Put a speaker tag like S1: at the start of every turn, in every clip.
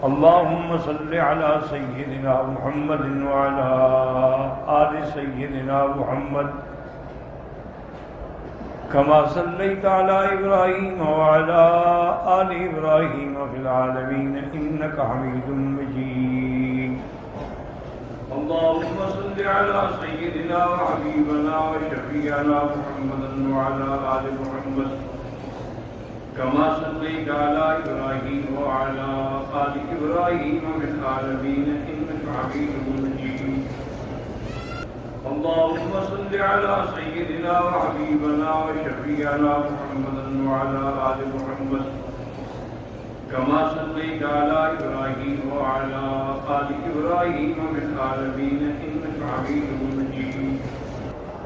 S1: अल्लाहुम्म सल्लि अला सय्यिदिना मुहम्मद व अला आलि सय्यिदिना मुहम्मद कमा सल्लैता अला इब्राहीम व अला आलि इब्राहीम फिल आलमीन इन्नका हमीदुम मजीद। अल्लाहुम्म सल्लि अला सय्यिदिना व हबीबना व शफीअना मुहम्मदन व अला आलि मुहम्मद कमा सल्लैता अला इब्राहीम व अला आलि इब्राहीम फिल आलमीन इन्नका हमीदुम मजीद। अल्लाहुम्म सल्लि अला सय्यिदिना व हबीबना व शफीअना मुहम्मदन व अला आलि मुहम्मद कमा सल्लैता अला इब्राहीम व अला आलि इब्राहीम फिल आलमीन इन्नका हमीदुम मजीद।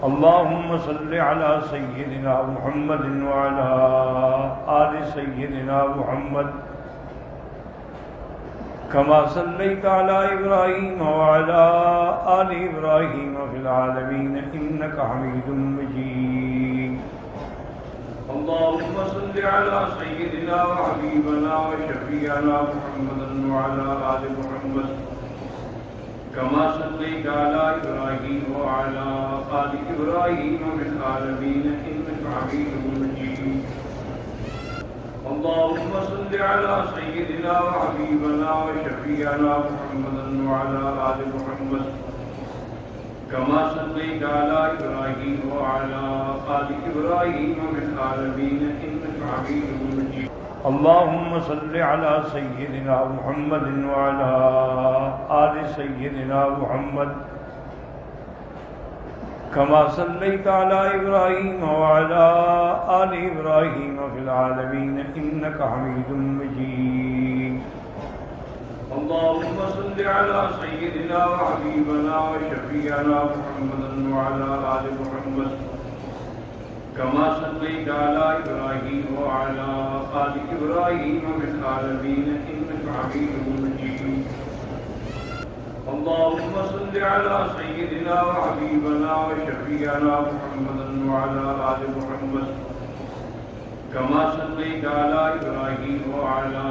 S1: अल्लाहुम्म सल्लि अला सय्यिदिना मुहम्मद व अला आलि सय्यिदिना मुहम्मद कमा सल्लैता अला इब्राहीम व अला आलि इब्राहीम फिल आलमीन इन्नका हमीदुम मजीद। अल्लाहुम्म सल्लि अला सय्यिदिना व हबीबना व शफीअना मुहम्मदन व अला आलि मुहम्मद कमा सल्लैता अला इब्राहीम व अला आलि इब्राहीम फिल आलमीन इन्नका हमीदुम मजीद। अल्लाहुम्म सल्लि अला सय्यिदिना व हबीबना व शफीअना मुहम्मदन व अला आलि मुहम्मद कमा सल्लैता अला इब्राहीम व अला आलि इब्राहीम फिल आलमीन इन्नका हमीदुम मजीद। अल्लाहुम्म सल्लि अला सय्यिदिना मुहम्मद व अला आलि सय्यिदिना मुहम्मद कमा सल्लैता अला इब्राहीम व अला आलि इब्राहीम फिल आलमीन इन्नका हमीदुम मजीद। अल्लाहुम्म सल्लि अला सय्यिदिना व हबीबना व शफीअना मुहम्मदन व अला आलि मुहम्मद कमा सल्लैता अला इब्राहीम व अला आलि इब्राहीम फिल आलमीन इन्नका हमीदुम मजीद। अल्लाहुम्म सल्लि अला सय्यिदिना व हबीबना व शफीअना मुहम्मदन व अला आलि मुहम्मद कमा सल्लैता अला इब्राहीम व अला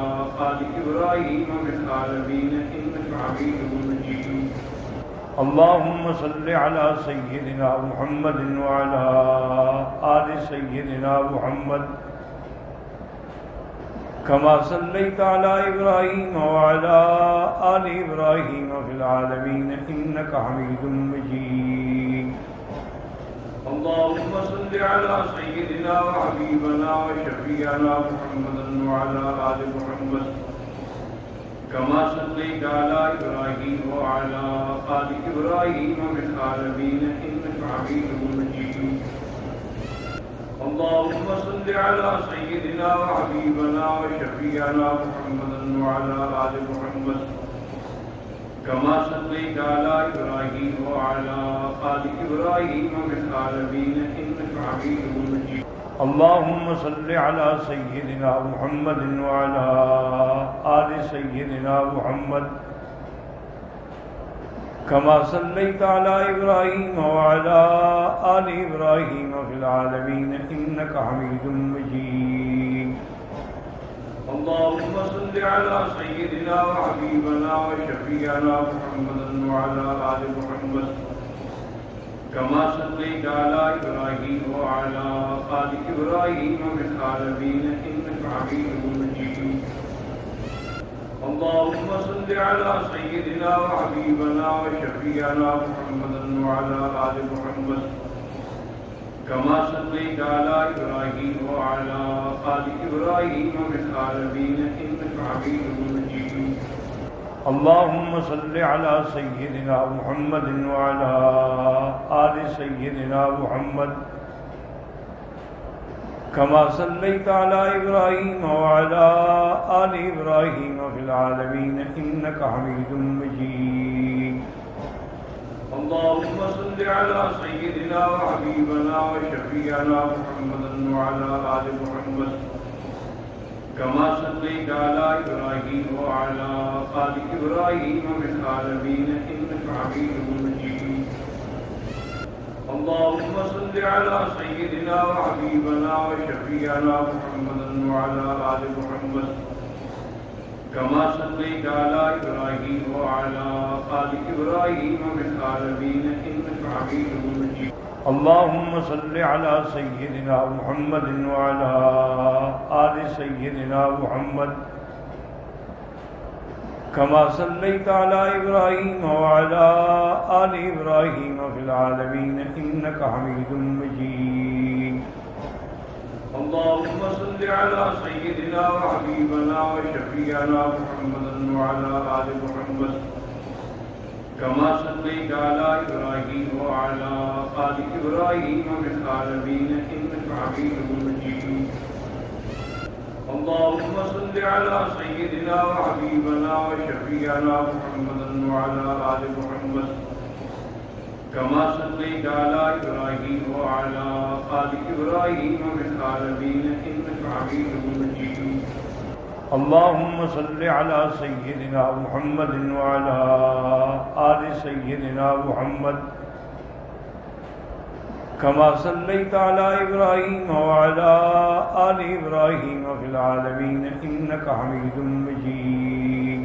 S1: आलि इब्राहीम फिल आलमीन इन्नका हमीदुम मजीद। अल्लाहुम्म सल्लि अला सय्यिदिना मुहम्मद व अला आलि सय्यिदिना मुहम्मद कमा सल्लैता अला इब्राहीम व अला आलि इब्राहीम फिल आलमीन इन्नका हमीदुम मजीद। अल्लाहुम्म सल्लि अला सय्यिदिना व हबीबना व शफीअना मुहम्मदन व अला आलि मुहम्मद कमा सल्लैता अला इब्राहीम व अला आलि इब्राहीम फिल आलमीन इन्नका हमीदुम मजीद। अल्लाहुम्म सल्लि अला सय्यिदिना व हबीबना व शफीअना मुहम्मदन व अला आलि मुहम्मद कमा सल्लैता अला इब्राहीम व अला आलि इब्राहीम फिल आलमीन इन्नका हमीदुम मजीद। अल्लाहुम्म सल्लि अला सय्यिदिना मुहम्मद व अला आलि सय्यिदिना मुहम्मद कमा सल्लैता अला इब्राहीम व अला आलि इब्राहीम फिल आलमीन इन्नका हमीदुम मजीद। अल्लाहुम्म सल्लि अला सय्यिदिना व हबीबना व शफीअना मुहम्मदन व अला आलि मुहम्मद कमा सल्लैता अला इब्राहीम व अला आलि इब्राहीम फिल आलमीन इन्नका हमीदुम मजीद। अल्लाहुम्म सल्लि अला सय्यिदिना व हबीबना व शफीअना मुहम्मदन व अला आलि मुहम्मद कमा सल्लैता अला इब्राहीम व अला आलि इब्राहीम फिल आलमीन इन्नका हमीदुम मजीद। अल्लाहुम्म सल्लि अला सय्यिदिना मुहम्मद व अला आलि सय्यिदिना मुहम्मद कमा सल्लैता अला इब्राहीम व अला आलि इब्राहीम फिल आलमीन इन्नका हमीदुम मजीद। अल्लाहुम्म सल्लि अला सय्यिदिना व हबीबना व शफीअना मुहम्मदन व अला आलि मुहम्मद कमा सल्लैता अला इब्राहीम व अला आलि इब्राहीम फिल आलमीन इन्नका हमीदुम मजीद। अल्लाहुम्म सल्लि अला सय्यिदिना व हबीबना व शफीअना मुहम्मदन व अला आलि मुहम्मद कमा सल्लैता अला इब्राहीम व अला आलि इब्राहीम फिल आलमीन इन्नका हमीदुम मजीद। अल्लाहुम्मा सल्लि अला सय्यिदिना मुहम्मदिन व अला आलि सय्यिदिना मुहम्मद कमा सल्लैता अला इब्राहीम व अला आलि इब्राहीम फिल आलमीन इन्नका हमीदुम मजीद। अल्लाहुम्मा सल्लि अला सय्यिदिना व हबीबना व शफीअना मुहम्मदन व अला आलि मुहम्मद कमा सल्लैता अला इब्राहीम व अला आलि इब्राहीम फिल आलमीन इन्नका हमीदुम मजीद। अल्लाहुम्मा सल्लि अला सय्यिदिना व हबीबना व शफीअना मुहम्मदन व अला आलि मुहम्मद कमा सल्लैता अला इब्राहीम व अला आलि इब्राहीम फिल आलमीन इन्नका हमीदुम मजीद। अल्लाहुम्मा सल्लि अला सय्यिदिना मुहम्मदिन व अला आलि सय्यिदिना मुहम्मद कमा सल्लैता अला इब्राहीम व अला आलि इब्राहीम फिल आलमीन इन्नका हमीदुम मजीद।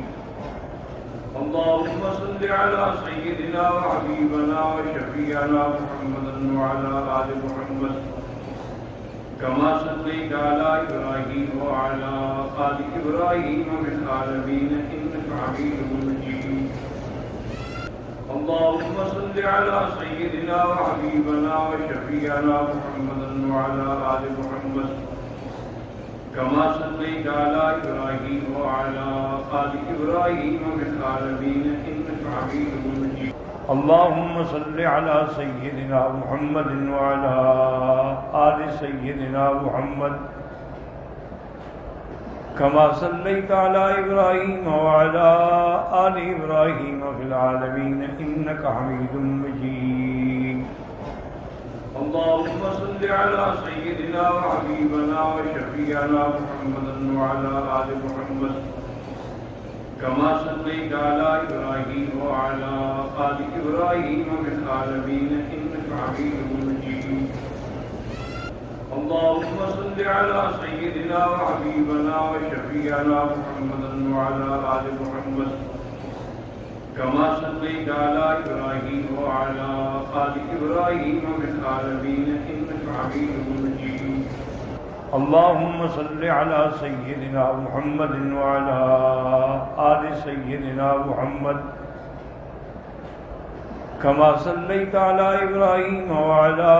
S1: अल्लाहुम्मा सल्लि अला सय्यिदिना व हबीबना व शफीअना मुहम्मदन व अला आलि मुहम्मद कमा सल्लैता अला इब्राहीम व अला आलि इब्राहीम फिल आलमीन इन्नका हमीदुम मजीद। अल्लाहुम्मा सल्लि अला सय्यिदिना व हबीबना व शफीअना मुहम्मदन व अला आलि मुहम्मद कमा सल्लैता अला इब्राहीम व अला आलि इब्राहीम फिल आलमीन इन्नका हमीदुम मजीद। अल्लाहुम्मा सल्लि अला सय्यिदिना मुहम्मदिन व अला आलि सय्यिदिना मुहम्मद कमा सल्लैता अला इब्राहीम व अला आलि इब्राहीम फिल आलमीन इन्नका हमीदुम मजीद। अल्लाहुम्मा सल्लि अला सय्यिदिना व हबीबना व शफीअना मुहम्मदन व अला आलि मुहम्मद कमा सल्लैता अला इब्राहीम व अला आलि इब्राहीम फिल आलमीन इन्नका हमीदुम मजीद। अल्लाहुम्मा सल्लि अला सय्यिदिना व हबीबना व शफीअना मुहम्मदन व अला आलि मुहम्मद कमा सल्लैता अला इब्राहीम व अला आलि इब्राहीम फिल आलमीन इन्नका हमीदुम मजीद। अल्लाहुम्मा सल्लि अला सय्यिदिना मुहम्मदिन व अला आलि सय्यिदिना मुहम्मद कमा सल्लैता अला इब्राहीम व अला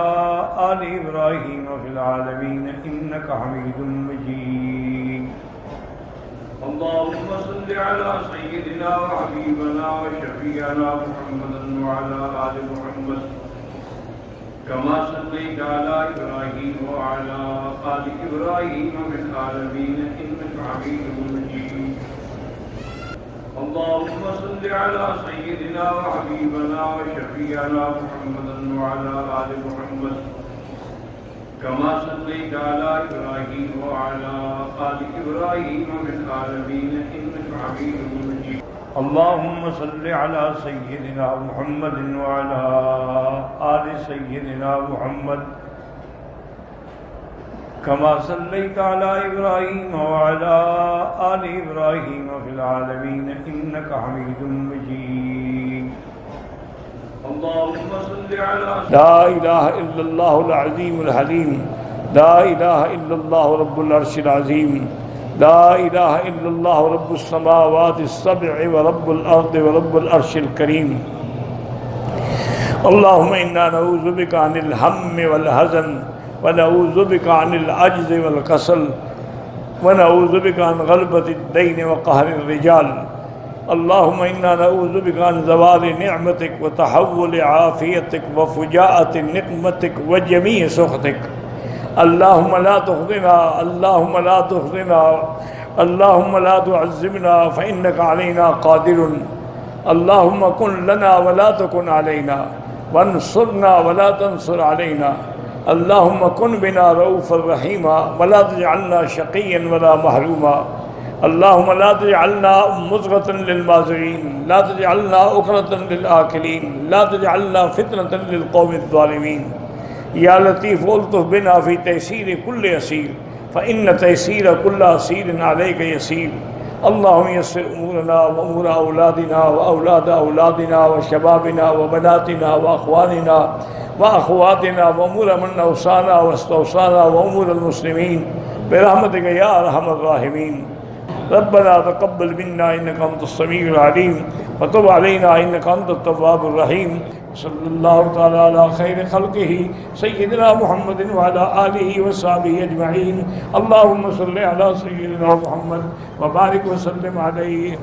S1: आलि इब्राहीम फिल आलमीन इन्नका हमीदुम मजीद। अल्लाहुम्मा सल्लि अला सय्यिदिना व हबीबना व शफीअना मुहम्मदन व अला आलि मुहम्मद कमा सल्लैता अला इब्राहीम व अला आलि इब्राहीम फिल आलमीन इन्नका हमीदुम मजीद। अल्लाहुम्मा सल्लि अला सय्यिदिना व हबीबना व शफीअना मुहम्मदन व अला आलि मुहम्मद कमा सल्लैता अला इब्राहीम व अला आलि इब्राहीम फिल आलमीन इन्नका हमीदुम मजीद। अल्लाहुम्मा सल्लि अला सय्यिदिना मुहम्मदिन व अला आलि सय्यिदिना मुहम्मद कमा सल्लैता अला इब्राहीम व अला आलि इब्राहीम फिल आलमीन इन्नका हमीदुम मजीद। अल्लाहुम्मा सल्लि अला ला इलाहा इल्लल्लाहुल अज़ीमुल हलीम ला इलाहा इल्लल्लाहु रब्बुल अर्शिल अज़ीम ला इलाहा इल्लल्लाहु रब्बुस समावातिस सब'i व रब्बुल अर्दि व रब्बुल अर्शिल करीम। अल्लाहुम्मा इन्ना नऊज़ु बिका अनिल हम्मि वल हज़न व नऊज़ु बिका अनिल अज्ज़ि वल कसल व नऊज़ु बिका अन ग़लबतिद दैन व क़हरिर रिजाल। अल्लाहुम्मा इन्ना नऊज़ु बिका अन ज़वालि निअमतिक व तहव्वुलि आफ़ियतिक व फ़ुजाअति निक़मतिक व जमीइ सुख़तिक। अल्लाहुम्मा ला तुख़ज़िना अल्लाहुम्मा ला तुख़ज़िना अल्लाहुम्मा ला तुअज़्ज़िबना फ़इन्नका अलैना क़ादिरुन। अल्लाहुम्मा कुन लना व ला तकुन अलैना वंसुरना व ला तंसुर अलैना। अल्लाहुम्मा कुन बिना रऊफ़र रहीमा व ला तजअलना शक़िय्यन व ला महरूमा। अल्लाहुम्मा ला तजअलना मुज़ग़तन लिल-माज़िरीन ला तजअलना उक़रतन लिल-आकिलीन ला तजअलना फ़ितनतन लिल-क़ौमिज़ ज़ालिमीन। या लतीफ़ उल्तुफ़ बिना फ़ी तयसीर कुल्लि असीर फ़इन्न तयसीर कुल्ल असीरिन अलैका यसीर। अल्लाहुम्मा यस्सिर उमूरना व उमूर औलादिना व औलाद औलादिना व शबाबिना व बनातिना व अख़वानिना व अख़वातिना व उमूर मन औसाना व इस्तौसाना व उमूर मुस्लिमीन बिरहमतिक या अरहमर राहिमीन। रब्बना तक़ब्बल मिन्ना इन्नका अंतस समीउल अलीम व तुब अलैना इन्नका अंतत तव्वाबुर रहीम। सल्लल्लाहु तआला अला खैर खल्क़िही सय्यिदिना मुहम्मदिन व अला आलिहि व सहबिहि अजमईन। अल्लाहुम्मा सल्लि अला सय्यिदिना मुहम्मद व बारिक व सल्लिम अलैहि।